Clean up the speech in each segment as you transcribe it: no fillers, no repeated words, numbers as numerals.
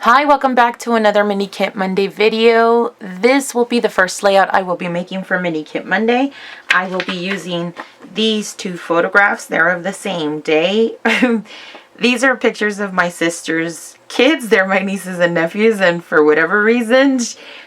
Hi, welcome back to another Mini Kit Monday video. This will be the first layout I will be making for Mini Kit Monday. I will be using these two photographs. They're of the same day. These are pictures of my sister's kids. They're my nieces and nephews, and for whatever reason,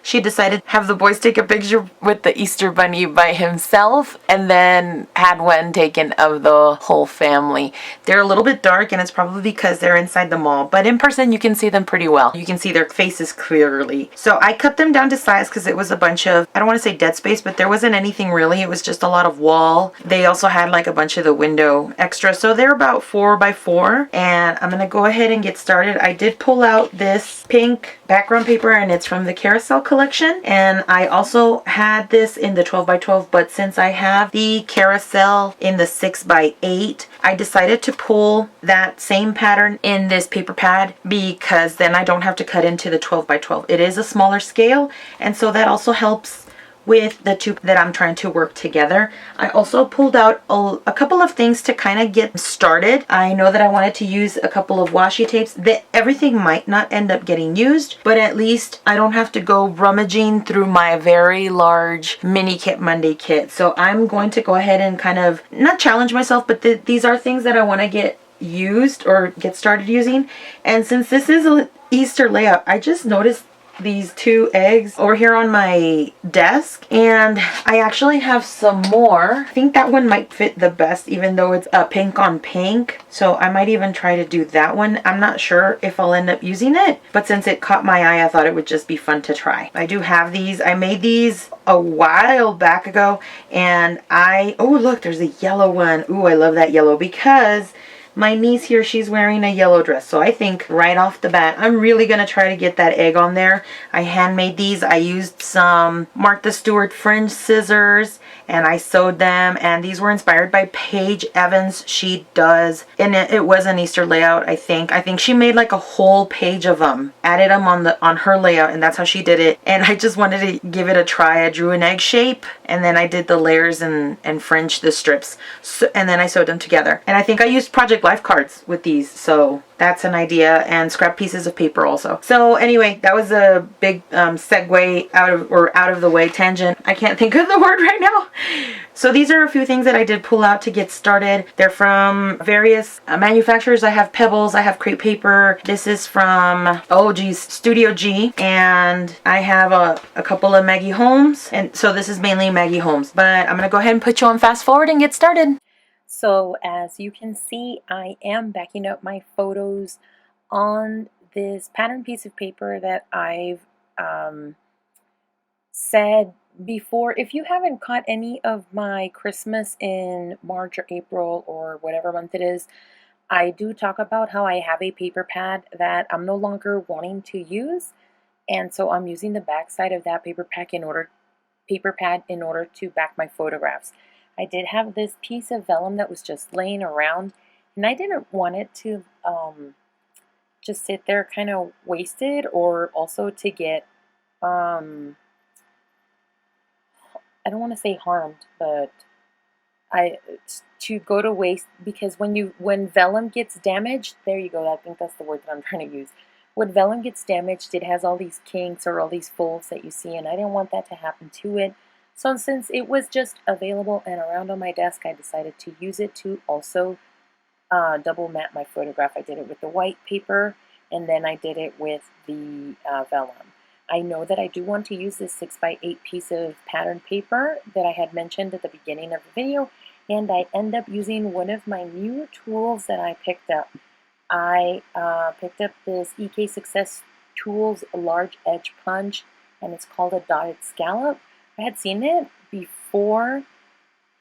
she decided to have the boys take a picture with the Easter Bunny by himself and then had one taken of the whole family. They're a little bit dark, and it's probably because they're inside the mall, but in person you can see them pretty well. You can see their faces clearly. So I cut them down to size because it was a bunch of, I don't want to say dead space, but there wasn't anything really. It was just a lot of wall. They also had like a bunch of the window extra, so they're about 4 by 4. And I'm gonna go ahead and get started. I did pull out this pink background paper, and it's from the Carousel collection, and I also had this in the 12 by 12, but since I have the Carousel in the 6 by 8, I decided to pull that same pattern in this paper pad because then I don't have to cut into the 12 by 12. It is a smaller scale, and so that also helps with the two that I'm trying to work together. I also pulled out a couple of things to kind of get started. I know that I wanted to use a couple of washi tapes. Everything might not end up getting used, but at least I don't have to go rummaging through my very large Mini Kit Monday kit. So I'm going to go ahead and kind of, not challenge myself, but these are things that I want to get used or get started using. And since this is an Easter layout, I just noticed these two eggs over here on my desk, and I actually have some more. I think that one might fit the best, even though it's a pink on pink, so I might even try to do that one. I'm not sure if I'll end up using it, but since it caught my eye, I thought it would just be fun to try. I do have these. I made these a while back ago, and oh look, there's a yellow one. Ooh, I love that yellow because my niece here, she's wearing a yellow dress. So I think right off the bat, I'm really going to try to get that egg on there. I handmade these. I used some Martha Stewart fringe scissors and I sewed them. And these were inspired by Paige Evans. She does, and it was an Easter layout, I think. I think she made like a whole page of them, added them on her layout, and that's how she did it. And I just wanted to give it a try. I drew an egg shape, and then I did the layers and fringed the strips. So, and then I sewed them together. And I think I used Project Life cards with these, so that's an idea, and scrap pieces of paper also. So anyway, that was a big segue out of the way tangent. I can't think of the word right now. So these are a few things that I did pull out to get started. They're from various manufacturers. I have Pebbles, I have Crepe Paper. This is from, oh geez, Studio G. And I have a couple of Maggie Holmes. And so this is mainly Maggie Holmes. But I'm going to go ahead and put you on fast forward and get started. So as you can see, I am backing up my photos on this pattern piece of paper that I've said before. If you haven't caught any of my Christmas in March or April or whatever month it is, I do talk about how I have a paper pad that I'm no longer wanting to use, and so I'm using the back side of that paper pad in order to back my photographs. I did have this piece of vellum that was just laying around, and I didn't want it to just sit there kind of wasted, or also to get I don't want to say harmed, but to go to waste, because when vellum gets damaged, there you go, I think that's the word that I'm trying to use. When vellum gets damaged, it has all these kinks or all these folds that you see, and I didn't want that to happen to it. So since it was just available and around on my desk, I decided to use it to also double mat my photograph. I did it with the white paper, and then I did it with the vellum. I know that I do want to use this 6 by 8 piece of pattern paper that I had mentioned at the beginning of the video, and I end up using one of my new tools that I picked up. I picked up this EK Success Tools Large Edge Punch, and it's called a dotted scallop. I had seen it before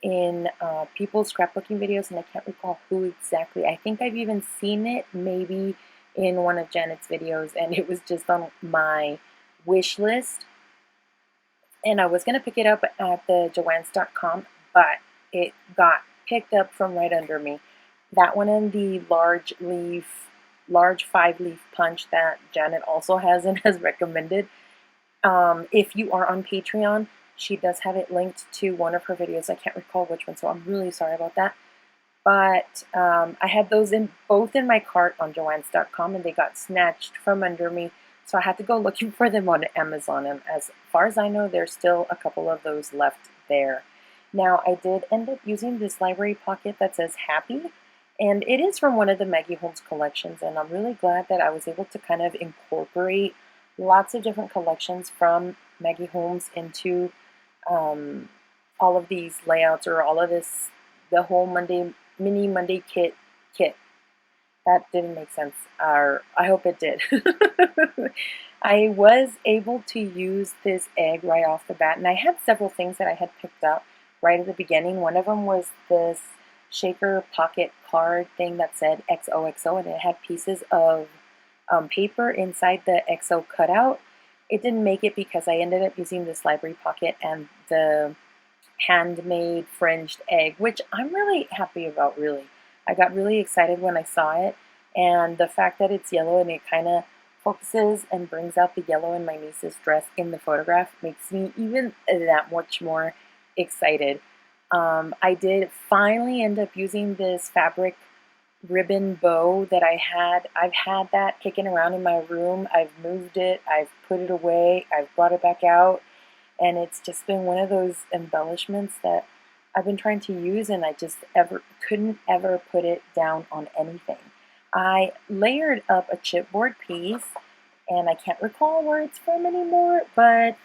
in people's scrapbooking videos, and I can't recall who exactly. I think I've even seen it maybe in one of Janet's videos, and it was just on my wish list. And I was going to pick it up at the Joann's.com, but it got picked up from right under me. That one and the large 5-leaf punch that Janet also has and has recommended. If you are on Patreon, she does have it linked to one of her videos. I can't recall which one, so I'm really sorry about that. But I had those both in my cart on Joann's.com, and they got snatched from under me So I had to go looking for them on Amazon, and as far as I know, there's still a couple of those left there. Now, I did end up using this library pocket that says Happy, and it is from one of the Maggie Holmes collections, and I'm really glad that I was able to kind of incorporate lots of different collections from Maggie Holmes into all of these layouts, or all of this, the whole mini Monday kit. That didn't make sense, or I hope it did. I was able to use this egg right off the bat, and I had several things that I had picked up right at the beginning. One of them was this shaker pocket card thing that said XOXO, and it had pieces of paper inside the XO cutout. It didn't make it because I ended up using this library pocket and the handmade fringed egg, which I'm really happy about, really. I got really excited when I saw it, and the fact that it's yellow and it kind of focuses and brings out the yellow in my niece's dress in the photograph makes me even that much more excited. I did finally end up using this fabric ribbon bow that I had. I've had that kicking around in my room. I've moved it, I've put it away, I've brought it back out, and it's just been one of those embellishments that I've been trying to use, and I just couldn't ever put it down on anything. I layered up a chipboard piece, and I can't recall where it's from anymore, but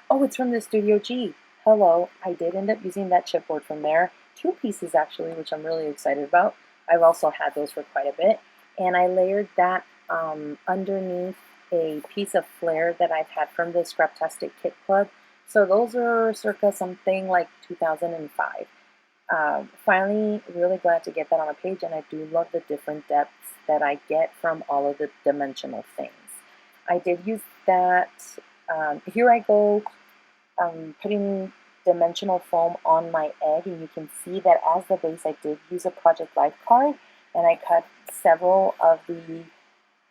oh, it's from the Studio G. Hello, I did end up using that chipboard from there. Two pieces actually, which I'm really excited about. I've also had those for quite a bit, and I layered that underneath a piece of flare that I've had from the Scraptastic Kit Club. So those are circa something like 2005. Finally, really glad to get that on a page, and I do love the different depths that I get from all of the dimensional things. I did use that. Here I go putting dimensional foam on my egg, and you can see that as the base I did use a Project Life card, and I cut several of the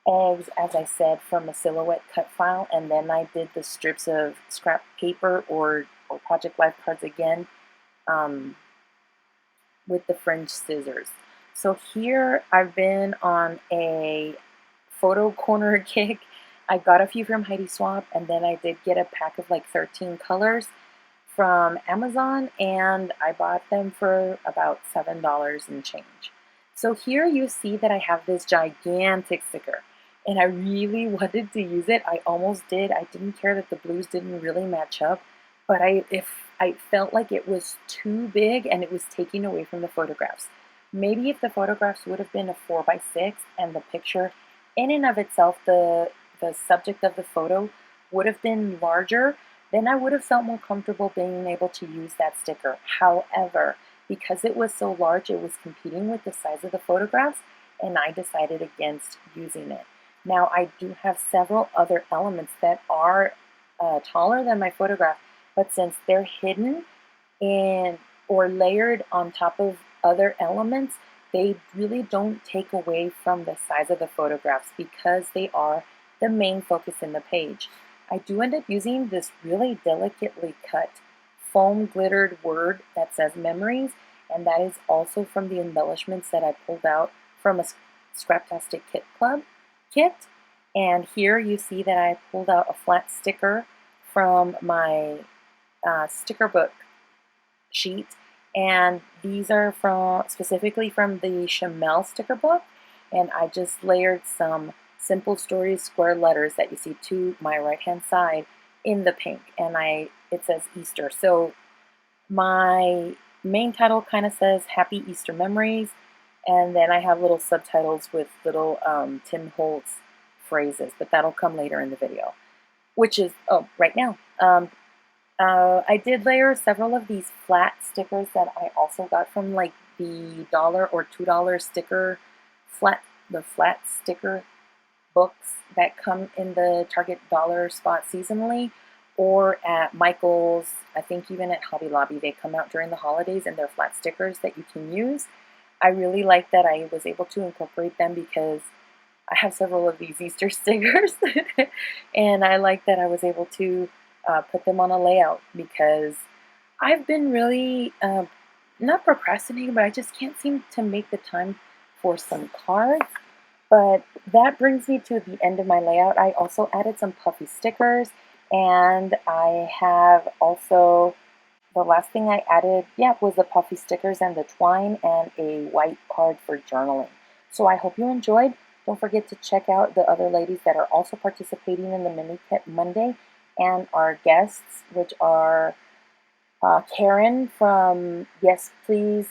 eggs, as I said, from a silhouette cut file, and then I did the strips of scrap paper or Project Life cards again with the fringe scissors. So here I've been on a photo corner kick. I got a few from Heidi Swapp, and then I did get a pack of like 13 colors from Amazon, and I bought them for about $7 and change. So here you see that I have this gigantic sticker, and I really wanted to use it. I almost did. I didn't care that the blues didn't really match up, but if I felt like it was too big and it was taking away from the photographs. Maybe if the photographs would have been a 4x6 and the picture in and of itself, the subject of the photo would have been larger, then I would have felt more comfortable being able to use that sticker. However, because it was so large, it was competing with the size of the photographs, and I decided against using it. Now, I do have several other elements that are taller than my photograph, but since they're hidden and or layered on top of other elements, they really don't take away from the size of the photographs because they are the main focus in the page. I do end up using this really delicately cut foam glittered word that says memories, and that is also from the embellishments that I pulled out from a Scraptastic Kit Club kit. And here you see that I pulled out a flat sticker from my sticker book sheet, and these are specifically from the Chamel sticker book, and I just layered some Simple Stories square letters that you see to my right hand side in the pink, and it says Easter. So my main title kind of says Happy Easter Memories, and then I have little subtitles with little Tim Holtz phrases, but that'll come later in the video, which is right now. I did layer several of these flat stickers that I also got from like the $1 or $2 sticker the flat sticker books that come in the Target dollar spot seasonally, or at Michael's. I think even at Hobby Lobby they come out during the holidays, and they're flat stickers that you can use. I really like that I was able to incorporate them because I have several of these Easter stickers, and I like that I was able to put them on a layout because I've been really not procrastinating, but I just can't seem to make the time for some cards. But that brings me to the end of my layout. I also added some puffy stickers, and I have also, the last thing I added, yeah, was the puffy stickers and the twine and a white card for journaling. So I hope you enjoyed. Don't forget to check out the other ladies that are also participating in the Mini Kit Monday and our guests, which are Karen from Yes Please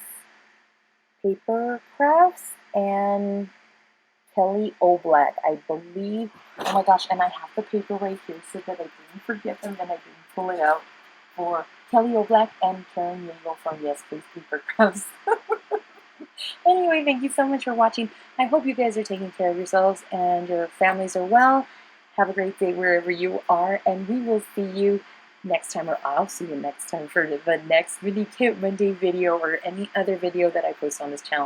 Paper Crafts and Kelly Oblak, I believe. Oh my gosh, and I have the paper right here so that I didn't forget them and I didn't pull it out. For Kelly Oblak and Karen Mingle from Yes Please Paper Crafts. Anyway, thank you so much for watching. I hope you guys are taking care of yourselves and your families are well. Have a great day wherever you are, and we will see you next time, or I'll see you next time for the next Mini Kit Monday video or any other video that I post on this channel.